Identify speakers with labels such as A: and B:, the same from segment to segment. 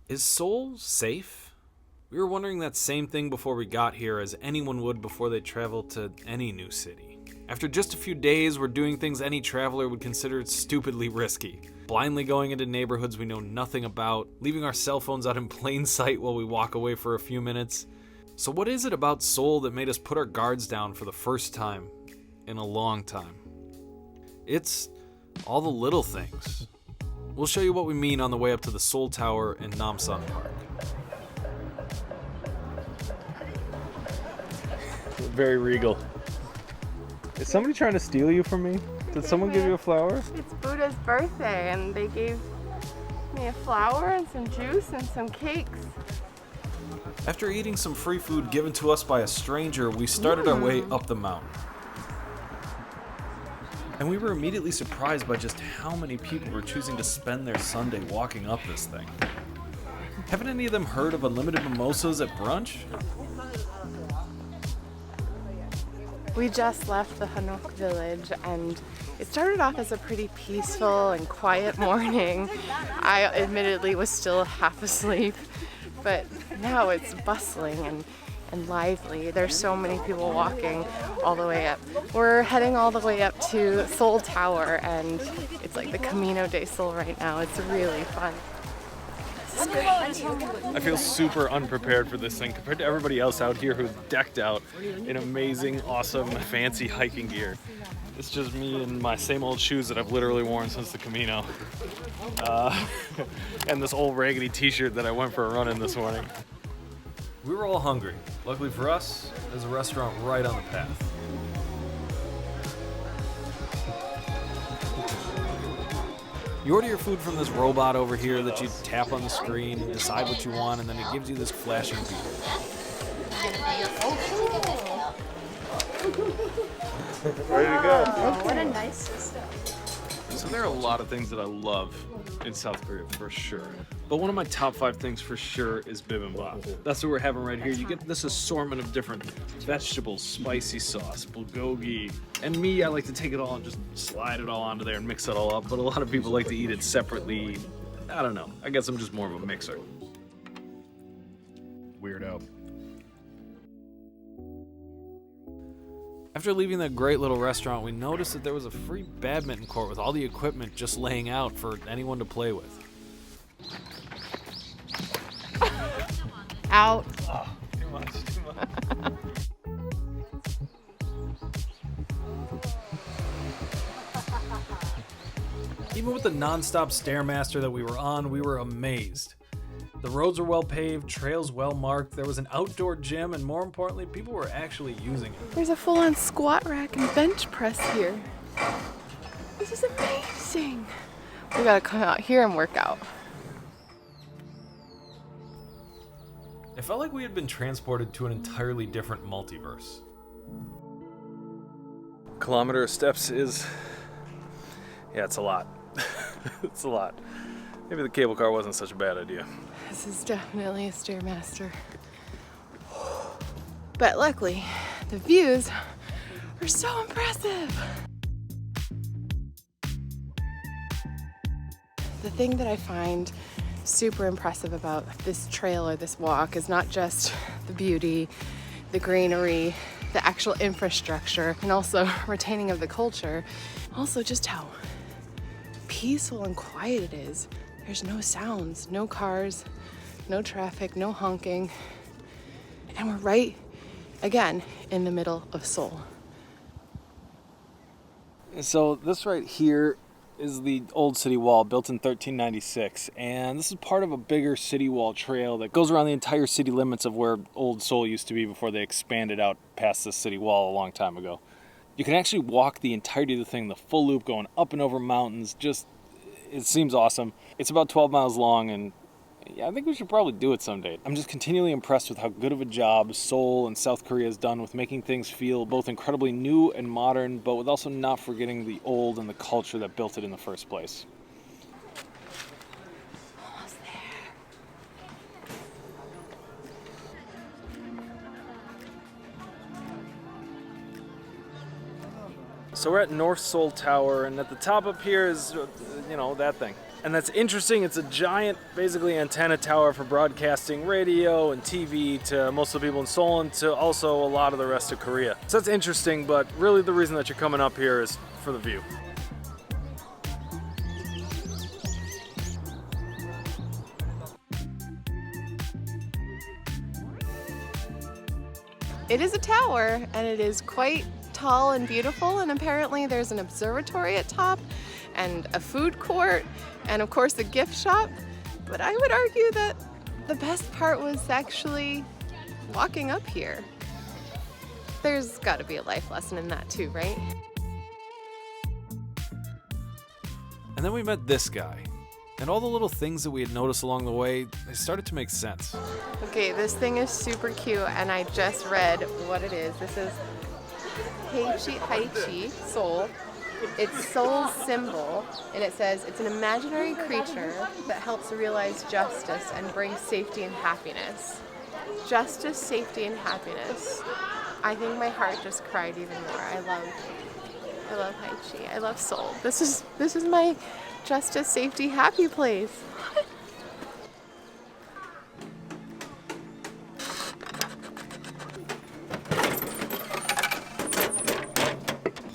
A: Is Seoul safe? We were wondering that same thing before we got here as anyone would before they traveled to any new city. After just a few days, we're doing things any traveler would consider stupidly risky. Blindly going into neighborhoods we know nothing about, leaving our cell phones out in plain sight while we walk away for a few minutes. So what is it about Seoul that made us put our guards down for the first time in a long time? It's all the little things. We'll show you what we mean on the way up to the Seoul Tower in Namsan Park.
B: Very regal. Is somebody trying to steal you from me? Did someone give you a flower?
C: It's Buddha's birthday and they gave me a flower and some juice and some cakes.
A: After eating some free food given to us by a stranger, we started our way up the mountain. And we were immediately surprised by just how many people were choosing to spend their Sunday walking up this thing. Haven't any of them heard of unlimited mimosas at brunch?
C: We just left the Hanok Village and it started off as a pretty peaceful and quiet morning. I admittedly was still half asleep, but now it's bustling and lively. There's so many people walking all the way up. We're heading all the way up to Seoul Tower and it's like the Camino de Seoul right now. It's really fun.
B: I feel super unprepared for this thing compared to everybody else out here who's decked out in amazing, awesome, fancy hiking gear. It's just me in my same old shoes that I've literally worn since the Camino. And this old raggedy t-shirt that I went for a run in this morning.
A: We were all hungry. Luckily for us, there's a restaurant right on the path. You order your food from this robot over here that you tap on the screen and decide what you want, and then it gives you this flashing beep.
B: Ready to go.
D: Oh, what a nice system.
B: So there are a lot of things that I love in South Korea, for sure. But one of my top 5 things for sure is bibimbap. That's what we're having right here. You get this assortment of different vegetables, spicy sauce, bulgogi. And me, I like to take it all and just slide it all onto there and mix it all up. But a lot of people like to eat it separately. I don't know. I guess I'm just more of a mixer. Weirdo.
A: After leaving that great little restaurant, we noticed that there was a free badminton court with all the equipment just laying out for anyone to play with.
C: Out.
B: Oh, too much.
A: Even with the non-stop Stairmaster that we were on, we were amazed. The roads were well paved, trails well marked, there was an outdoor gym, and more importantly, people were actually using it.
C: There's a full-on squat rack and bench press here. This is amazing. We gotta come out here and work out.
A: It felt like we had been transported to an entirely different multiverse.
B: Kilometer of steps is... yeah, it's a lot. It's a lot. Maybe the cable car wasn't such a bad idea.
C: This is definitely a Stairmaster. But luckily, the views are so impressive. The thing that I find super impressive about this trail or this walk is not just the beauty, the greenery, the actual infrastructure, and also retaining of the culture, also just how peaceful and quiet it is. There's no sounds, no cars, no traffic, no honking. And we're right, again, in the middle of Seoul.
B: So this right here is the old city wall built in 1396, and this is part of a bigger city wall trail that goes around the entire city limits of where old Seoul used to be before they expanded out past the city wall a long time ago. You can actually walk the entirety of the thing, the full loop, going up and over mountains. Just, it seems awesome. It's about 12 miles long, and yeah, I think we should probably do it someday. I'm just continually impressed with how good of a job Seoul and South Korea has done with making things feel both incredibly new and modern, but with also not forgetting the old and the culture that built it in the first place.
C: Almost there.
B: So we're at North Seoul Tower, and at the top up here is, that thing. And that's interesting. It's a giant, basically, antenna tower for broadcasting radio and TV to most of the people in Seoul and to also a lot of the rest of Korea. So that's interesting, but really the reason that you're coming up here is for the view.
C: It is a tower, and it is quite tall and beautiful, and apparently there's an observatory at top and a food court and of course a gift shop. But I would argue that the best part was actually walking up here. There's got to be a life lesson in that too, right?
A: And then we met this guy. And all the little things that we had noticed along the way, they started to make sense.
C: Okay, this thing is super cute, and I just read what it is. This is Haichi, Seoul. It's Seoul's symbol, and it says it's an imaginary creature that helps realize justice and brings safety and happiness. Justice, safety, and happiness. I think my heart just cried even more. I love Haichi. I love Seoul. This is my justice, safety, happy place.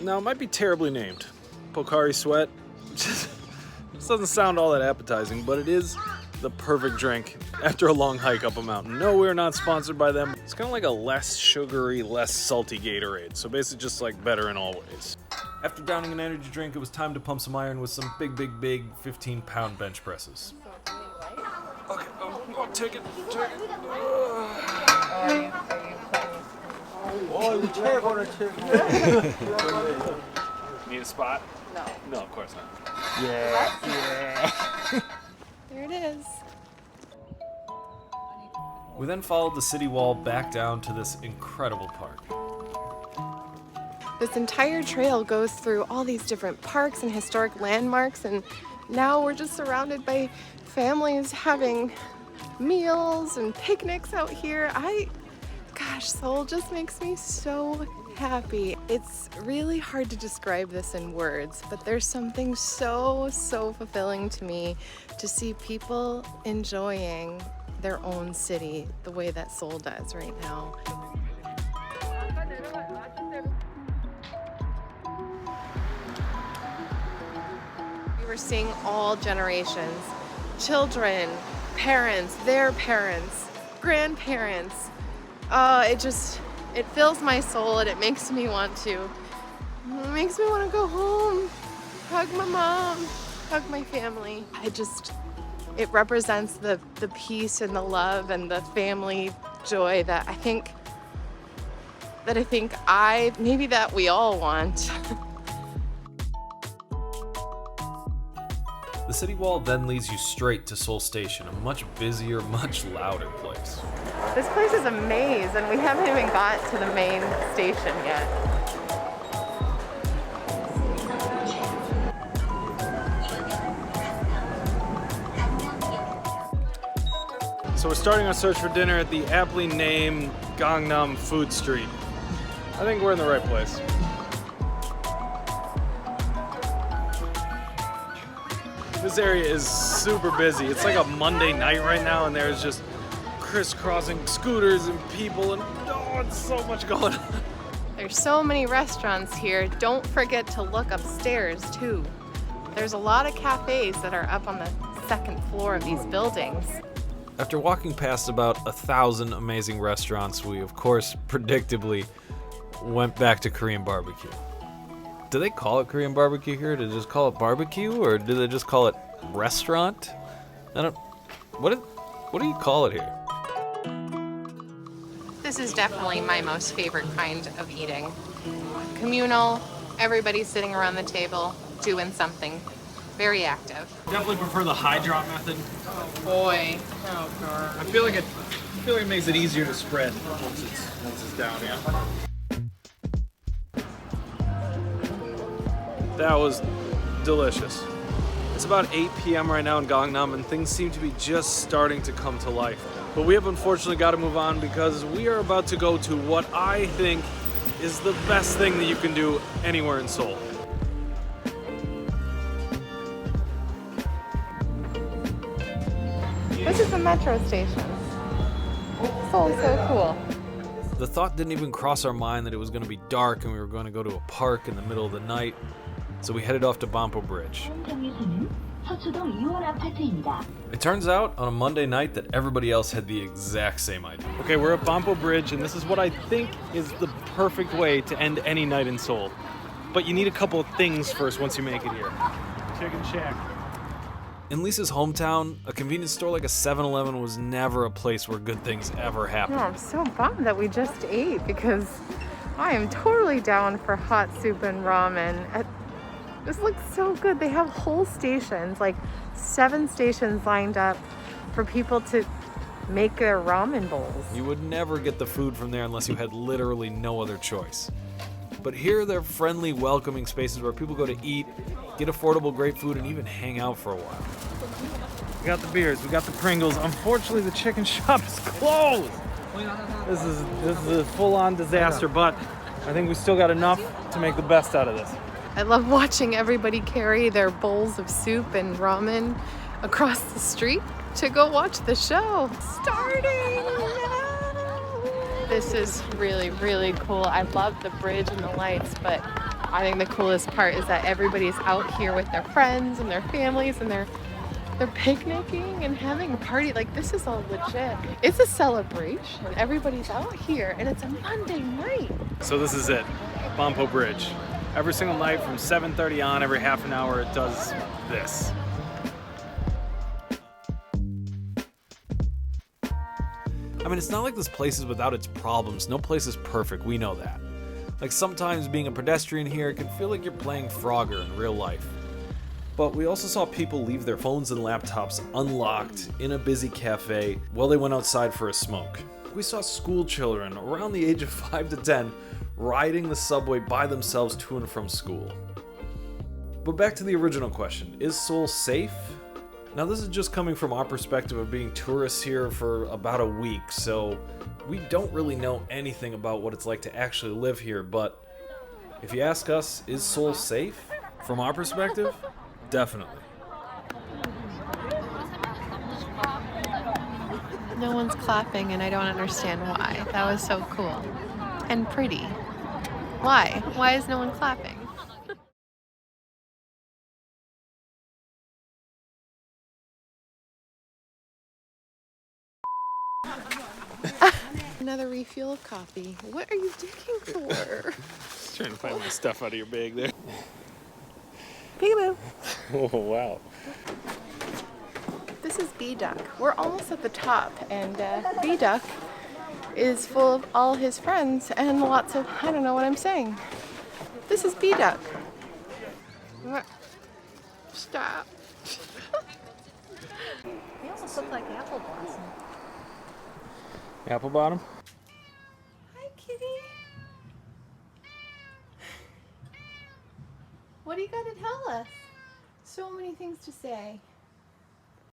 B: Now, it might be terribly named. Pocari Sweat. Just doesn't sound all that appetizing, but it is the perfect drink after a long hike up a mountain. No, we're not sponsored by them. It's kind of like a less sugary, less salty Gatorade. So basically just like better in all ways.
A: After downing an energy drink, it was time to pump some iron with some big 15-pound bench presses.
B: Okay, I'll take it. Need a spot?
C: No.
B: No, of course not.
C: Yeah. There it is.
A: We then followed the city wall back down to this incredible park.
C: This entire trail goes through all these different parks and historic landmarks, and now we're just surrounded by families having meals and picnics out here. Gosh, Seoul just makes me so happy. It's really hard to describe this in words, but there's something so fulfilling to me to see people enjoying their own city the way that Seoul does right now. We were seeing all generations, children, parents, their parents, grandparents. It fills my soul, and it makes me want to go home, hug my mom, hug my family. It represents the peace and the love and the family joy that I think we all want.
A: The city wall then leads you straight to Seoul Station, a much busier, much louder place.
C: This place is a maze, and we haven't even got to the main station yet.
B: So we're starting our search for dinner at the aptly named Gangnam Food Street. I think we're in the right place. This area is super busy. It's like a Monday night right now, and there's just crisscrossing scooters and people, and it's so much going on.
C: There's so many restaurants here. Don't forget to look upstairs too. There's a lot of cafes that are up on the second floor of these buildings.
A: After walking past about 1,000 amazing restaurants, we of course predictably went back to Korean barbecue. Do they call it Korean barbecue here? Do they just call it barbecue, or do they just call it restaurant? What do you call it here?
C: This is definitely my most favorite kind of eating. Communal, everybody's sitting around the table doing something. Very active.
B: Definitely prefer the high drop method.
C: Oh boy. Oh god.
B: I feel like it makes it easier to spread once it's down, yeah. That was delicious. It's about 8 p.m. right now in Gangnam, and things seem to be just starting to come to life. But we have unfortunately got to move on because we are about to go to what I think is the best thing that you can do anywhere in Seoul.
C: This is a metro station. Seoul is so cool.
A: The thought didn't even cross our mind that it was going to be dark and we were going to go to a park in the middle of the night, so we headed off to Banpo Bridge. It turns out on a Monday night that everybody else had the exact same idea.
B: Okay, we're at Banpo Bridge, and this is what I think is the perfect way to end any night in Seoul. But you need a couple of things first once you make it here. Chicken Shack.
A: In Lisa's hometown, a convenience store like a 7-Eleven was never a place where good things ever happened.
C: No, I'm so bummed that we just ate because I am totally down for hot soup and ramen. This looks so good. They have whole stations, like 7 stations lined up for people to make their ramen bowls.
A: You would never get the food from there unless you had literally no other choice. But here they're friendly, welcoming spaces where people go to eat, get affordable, great food, and even hang out for a while.
B: We got the beers, we got the Pringles. Unfortunately, the chicken shop is closed. This is a full-on disaster, but I think we still got enough to make the best out of this.
C: I love watching everybody carry their bowls of soup and ramen across the street to go watch the show. Starting now! This is really, really cool. I love the bridge and the lights, but I think the coolest part is that everybody's out here with their friends and their families, and they're picnicking and having a party. Like, this is all legit. It's a celebration. Everybody's out here, and it's a Monday night.
B: So this is it, Banpo Bridge. Every single night from 7:30 on, every half an hour, it does this.
A: I mean, it's not like this place is without its problems. No place is perfect, we know that. Like, sometimes being a pedestrian here can feel like you're playing Frogger in real life. But we also saw people leave their phones and laptops unlocked in a busy cafe while they went outside for a smoke. We saw school children around the age of 5 to 10 riding the subway by themselves to and from school. But back to the original question, is Seoul safe? Now, this is just coming from our perspective of being tourists here for about a week, so we don't really know anything about what it's like to actually live here, but if you ask us, is Seoul safe? From our perspective, definitely.
C: No one's clapping, and I don't understand why. That was so cool. And pretty. Why? Why is no one clapping? Another refuel of coffee. What are you digging for?
B: Just trying to find my stuff out of your bag there.
C: Peekaboo.
B: Oh, wow.
C: This is B-Duck. We're almost at the top, and B-Duck is full of all his friends and lots of, I don't know what I'm saying. This is B-Duck. Stop.
D: He almost looked like Apple Blossom.
B: Apple bottom?
C: Hi, kitty. What do you got to tell us? So many things to say.